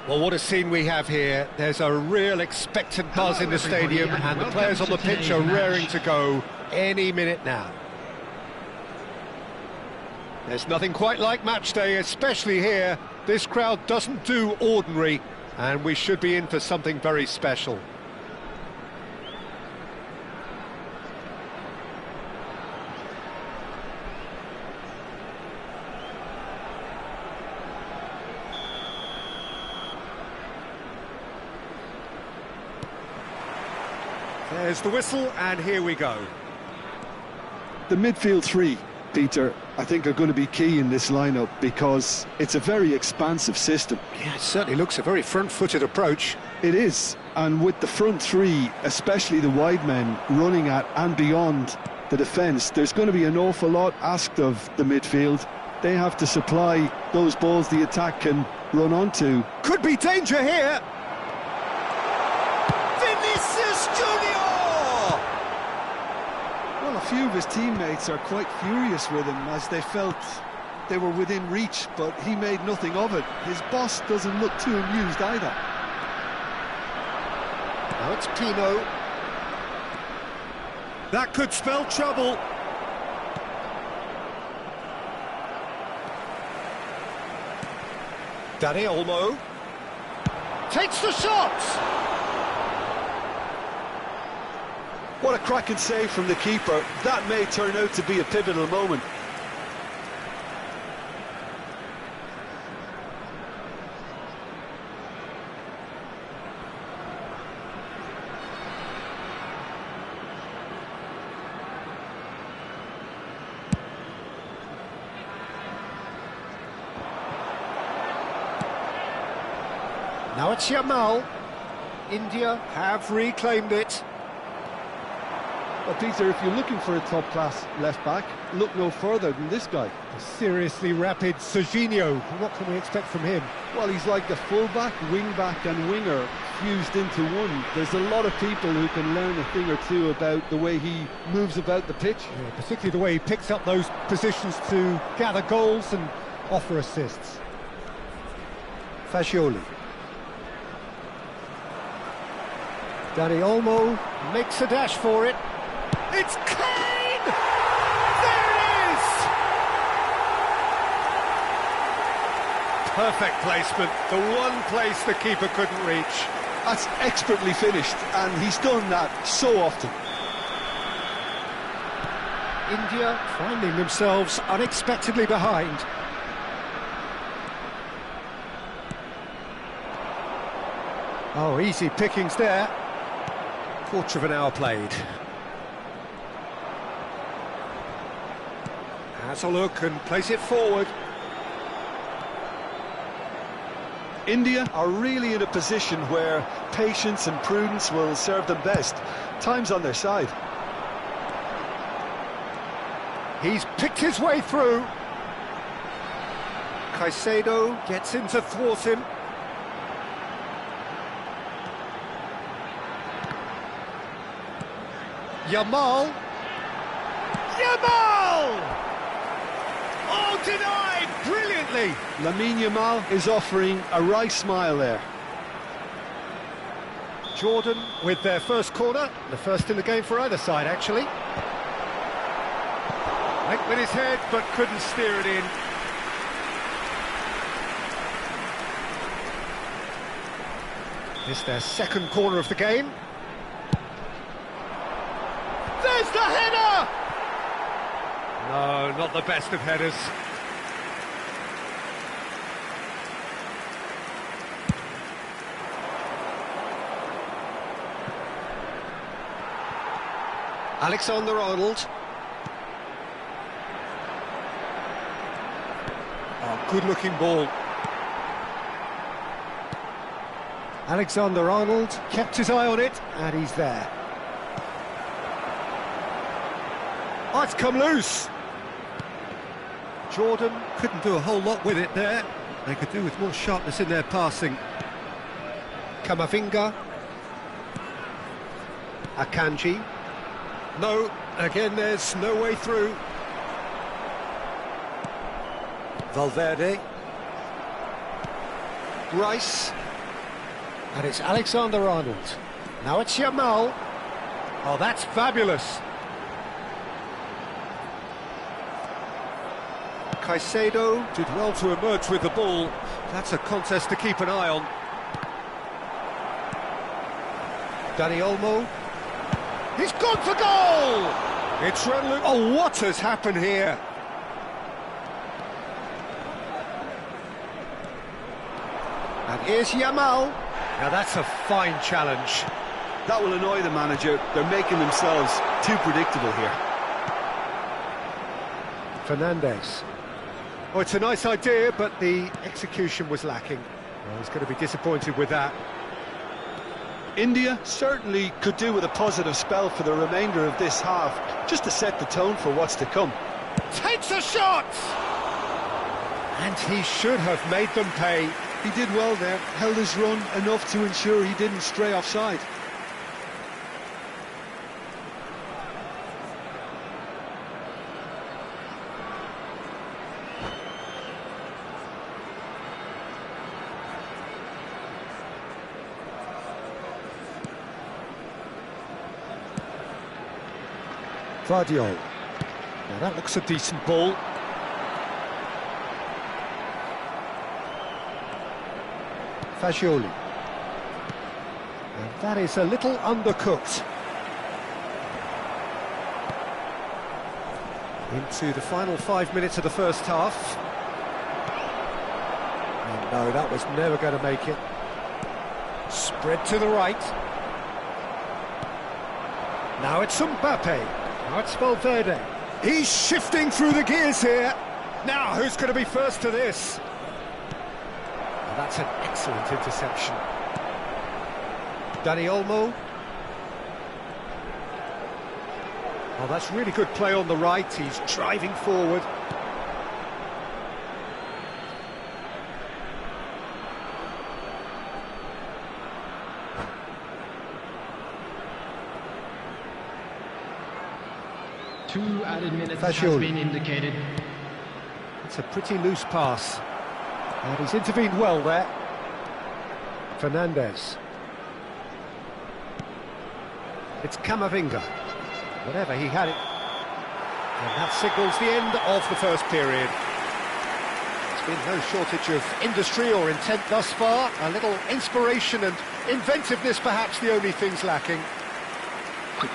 Well, what a scene we have here. There's a real expectant buzz in the stadium, and the players on the pitch are raring to go any minute now. There's nothing quite like match day, especially here. This crowd doesn't do ordinary, and we should be in for something very special. There's the whistle, and here we go. The midfield three, Peter, I think are going to be key in this lineup because it's a very expansive system. Yeah, it certainly looks a very front-footed approach. It is, and with the front three, especially the wide men, running at and beyond the defence, there's going to be an awful lot asked of the midfield. They have to supply those balls the attack can run onto. Could be danger here! Vinicius Junior! Well, a few of his teammates are quite furious with him as they felt they were within reach, but he made nothing of it. His boss doesn't look too amused either. Now it's Pino. That could spell trouble. Dani Olmo takes the shot. What a cracking save from the keeper. That may turn out to be a pivotal moment. Now it's Yamal. India have reclaimed it. Well, Peter, if you're looking for a top-class left-back, look no further than this guy. A seriously rapid Serginho. What can we expect from him? Well, he's like the full-back, wing-back and winger fused into one. There's a lot of people who can learn a thing or two about the way he moves about the pitch. Yeah, particularly the way he picks up those positions to gather goals and offer assists. Fagioli. Dani Olmo makes a dash for it. It's Kane! There it is! Perfect placement, the one place the keeper couldn't reach. That's expertly finished, and he's done that so often. India finding themselves unexpectedly behind. Oh, easy pickings there. Quarter of an hour played. Has a look and plays it forward. India are really in a position where patience and prudence will serve them best. Time's on their side. He's picked his way through. Caicedo gets in to thwart him. Yamal! Oh, denied brilliantly! Lamine Yamal is offering a right smile there. Jordan with their first corner, the first in the game for either side, actually. Went with his head, but couldn't steer it in. This their second corner of the game. There's the header! No, not the best of headers. Alexander-Arnold. Oh, good-looking ball. Alexander-Arnold kept his eye on it, and he's there. Oh, it's come loose. Jordan couldn't do a whole lot with it there. They could do with more sharpness in their passing. Camavinga. Akanji. No, again there's no way through. Valverde. Rice. And it's Alexander-Arnold. Now it's Yamal. Oh, that's fabulous. Caicedo did well to emerge with the ball. That's a contest to keep an eye on. Dani Olmo. He's gone for goal! It's resolute. Oh, what has happened here? And here's Yamal. Now that's a fine challenge. That will annoy the manager. They're making themselves too predictable here. Fernandes. Oh, it's a nice idea, but the execution was lacking. Well, he's going to be disappointed with that. India certainly could do with a positive spell for the remainder of this half, just to set the tone for what's to come. Takes a shot! And he should have made them pay. He did well there, held his run enough to ensure he didn't stray offside. Vardiol. Now that looks a decent ball. Fagioli. And that is a little undercooked. Into the final 5 minutes of the first half. And no, that was never going to make it. Spread to the right. Now it's Mbappe. Now it's Valverde. He's shifting through the gears here. Now, who's going to be first to this? Well, that's an excellent interception. Dani Olmo. Oh, that's really good play on the right. He's driving forward. Two added minutes Fagioli has been indicated. It's a pretty loose pass. And he's intervened well there. Fernandes. It's Camavinga. Whatever, he had it. And that signals the end of the first period. There's been no shortage of industry or intent thus far. A little inspiration and inventiveness, perhaps the only things lacking.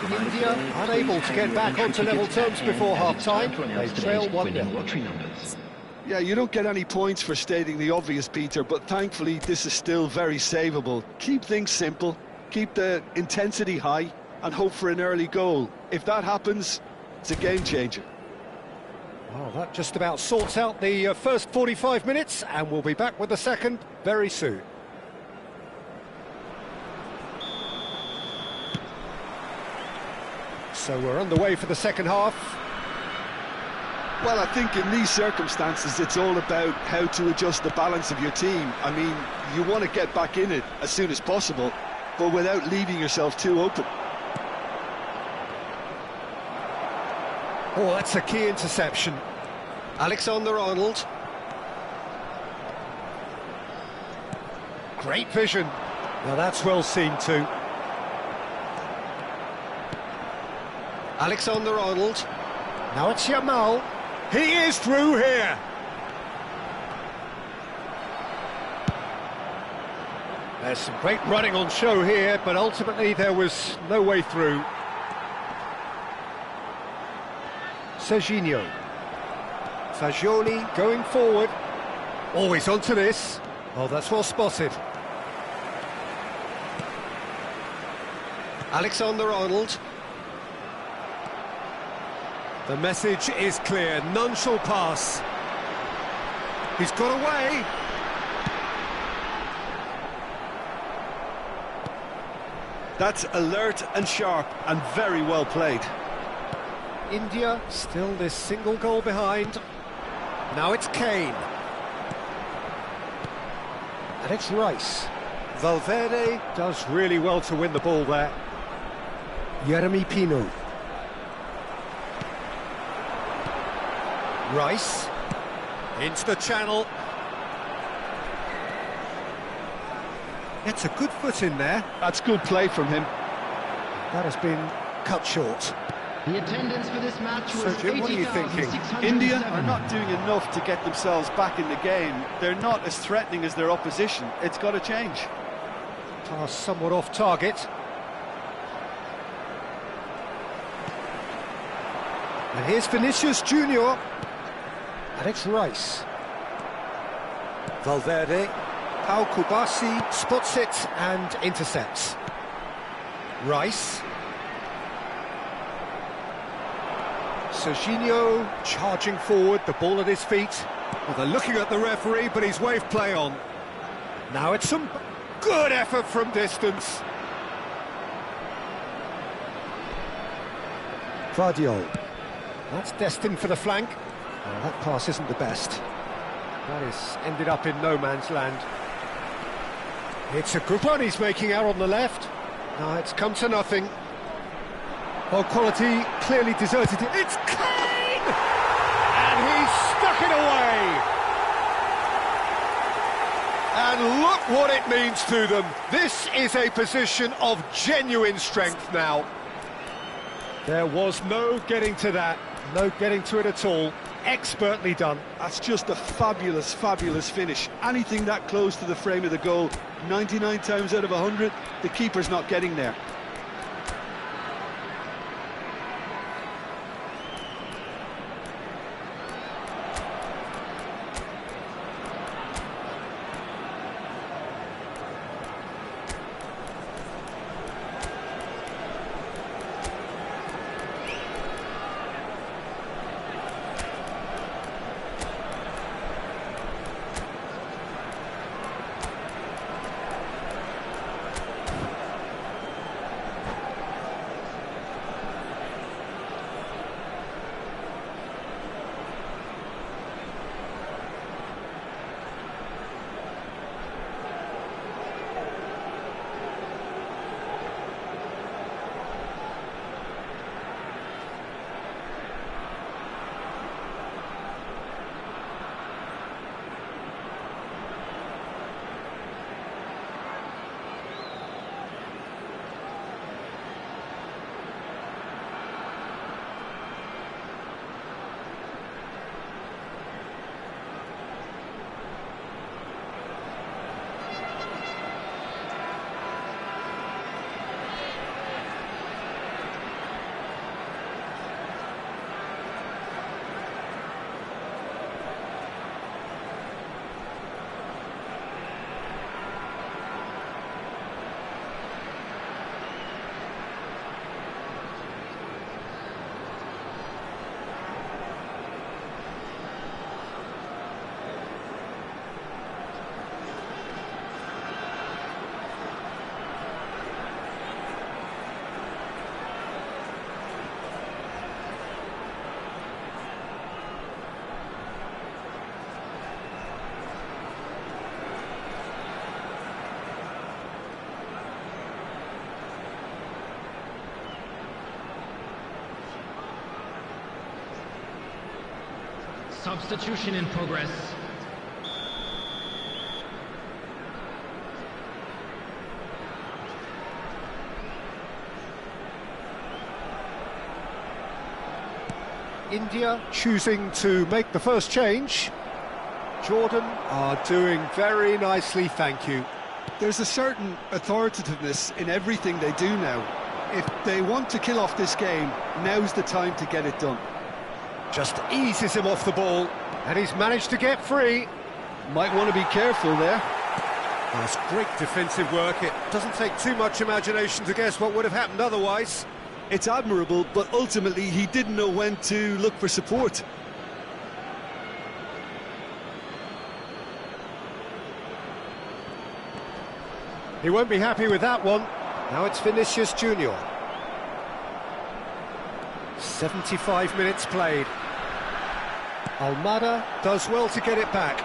India unable to get back onto level terms before half-time. They trail 1-0. Yeah, you don't get any points for stating the obvious, Peter, but thankfully this is still very savable. Keep things simple, keep the intensity high, and hope for an early goal. If that happens, it's a game-changer. Well, that just about sorts out the first 45 minutes, and we'll be back with the second very soon. So we're underway for the second half. Well, I think in these circumstances, it's all about how to adjust the balance of your team. I mean, you want to get back in it as soon as possible, but without leaving yourself too open. Oh, that's a key interception. Alexander-Arnold. Great vision. Now that's well seen too. Alexander-Arnold. Now it's Yamal. He is through here. There's some great running on show here, but ultimately there was no way through. Serginho. Fagioli going forward. Always onto this. Oh, that's well spotted. Alexander-Arnold. The message is clear, none shall pass. He's got away. That's alert and sharp and very well played. India still this single goal behind. Now it's Kane. And it's Rice. Valverde does really well to win the ball there. Yeremy Pino. Rice. Into the channel. Gets a good foot in there. That's good play from him. That has been cut short. The attendance for this match was So, Jim, what are you thinking? 80,607. India are not doing enough to get themselves back in the game. They're not as threatening as their opposition. It's got to change. Pass somewhat off target. And here's Vinicius Junior. And it's Rice. Valverde. Pau Kubasi spots it and intercepts. Rice. Serginho charging forward, the ball at his feet. Well, they're looking at the referee, but he's waved play on. Now it's some good effort from distance. Vardiol. That's destined for the flank. Oh, that pass isn't the best. That is ended up in no man's land. It's a good one he's making out on the left. No, it's come to nothing. Well, quality clearly deserted it. It's Kane! And he's stuck it away! And look what it means to them. This is a position of genuine strength now. There was no getting to that, no getting to it at all. Expertly done. That's just a fabulous, fabulous finish. Anything that close to the frame of the goal, 99 times out of 100, the keeper's not getting there. Substitution in progress. India choosing to make the first change. Jordan are doing very nicely, thank you. There's a certain authoritativeness in everything they do now. If they want to kill off this game, now's the time to get it done. Just eases him off the ball, and he's managed to get free. Might want to be careful there. That's great defensive work. It doesn't take too much imagination to guess what would have happened otherwise. It's admirable, but ultimately he didn't know when to look for support. He won't be happy with that one. Now it's Vinicius Junior. 75 minutes played. Almada does well to get it back.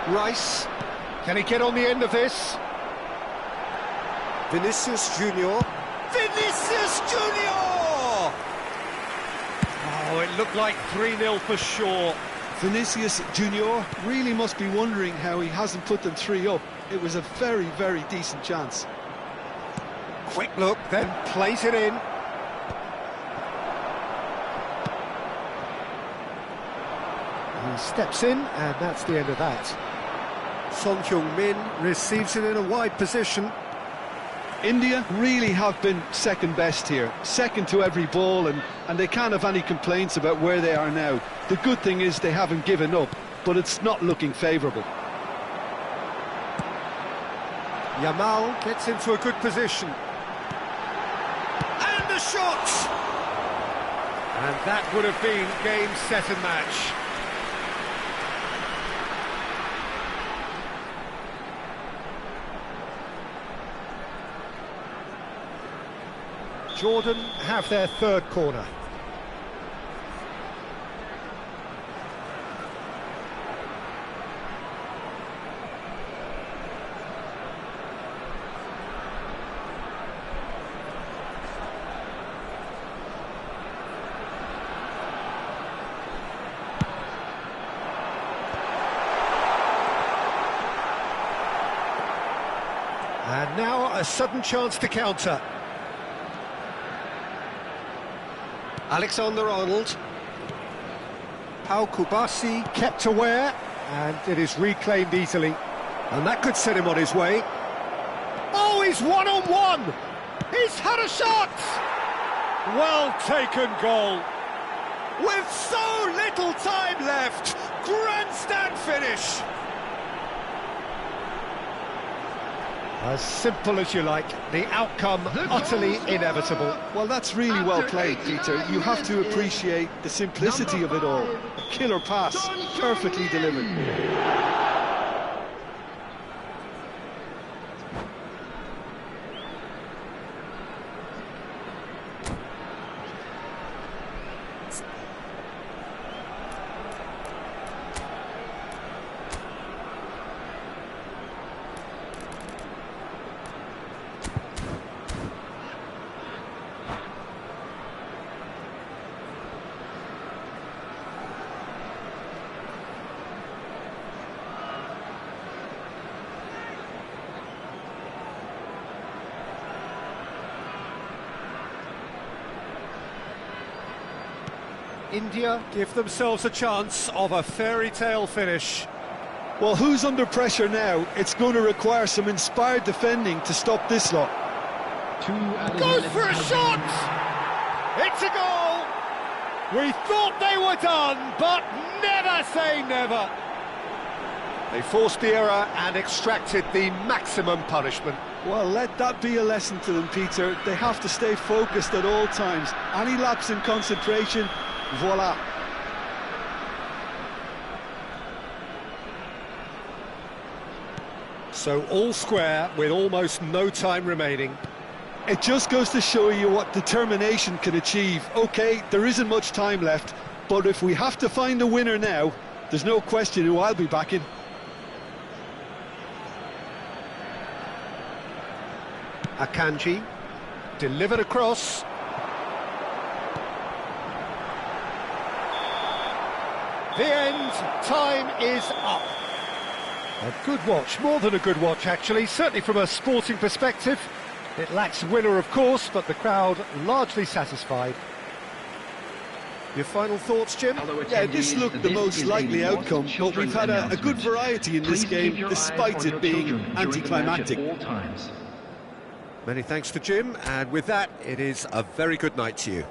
Rice, can he get on the end of this? Vinicius Junior. Vinicius Junior! Oh, it looked like 3-0 for sure. Vinicius Junior really must be wondering how he hasn't put them 3 up. It was a very, very decent chance. Quick look, then plays it in. He steps in, and that's the end of that. Son Heung-min receives it in a wide position. India really have been second best here, second to every ball, and they can't have any complaints about where they are now. The good thing is they haven't given up, but it's not looking favourable. Yamal gets into a good position. And the shot! And that would have been game, set and match. Jordan have their third corner. And now a sudden chance to counter. Alexander-Arnold. Pau Kubasi kept aware, and it is reclaimed easily. And that could set him on his way. Oh, he's one-on-one! He's had a shot! Well taken goal. With so little time left, grandstand finish. As simple as you like, the outcome utterly inevitable. Well, that's really well played, Peter. You have to appreciate the simplicity of it all. A killer pass, perfectly delivered. India give themselves a chance of a fairy tale finish. Well, who's under pressure now? It's going to require some inspired defending to stop this lot. Goes for a shot! It's a goal! We thought they were done, but never say never. They forced the error and extracted the maximum punishment. Well, let that be a lesson to them, Peter. They have to stay focused at all times. Any lapse in concentration, voila. So all square with almost no time remaining. It just goes to show you what determination can achieve. OK, there isn't much time left, but if we have to find a winner now, there's no question who I'll be backing. Akanji, delivered across. The end, time is up. A good watch, more than a good watch actually, certainly from a sporting perspective. It lacks winner of course, but the crowd largely satisfied. Your final thoughts, Jim? Yeah, this looked the most likely outcome, but we've had a good variety in this game, despite it being anticlimactic. Many thanks to Jim, and with that, it is a very good night to you.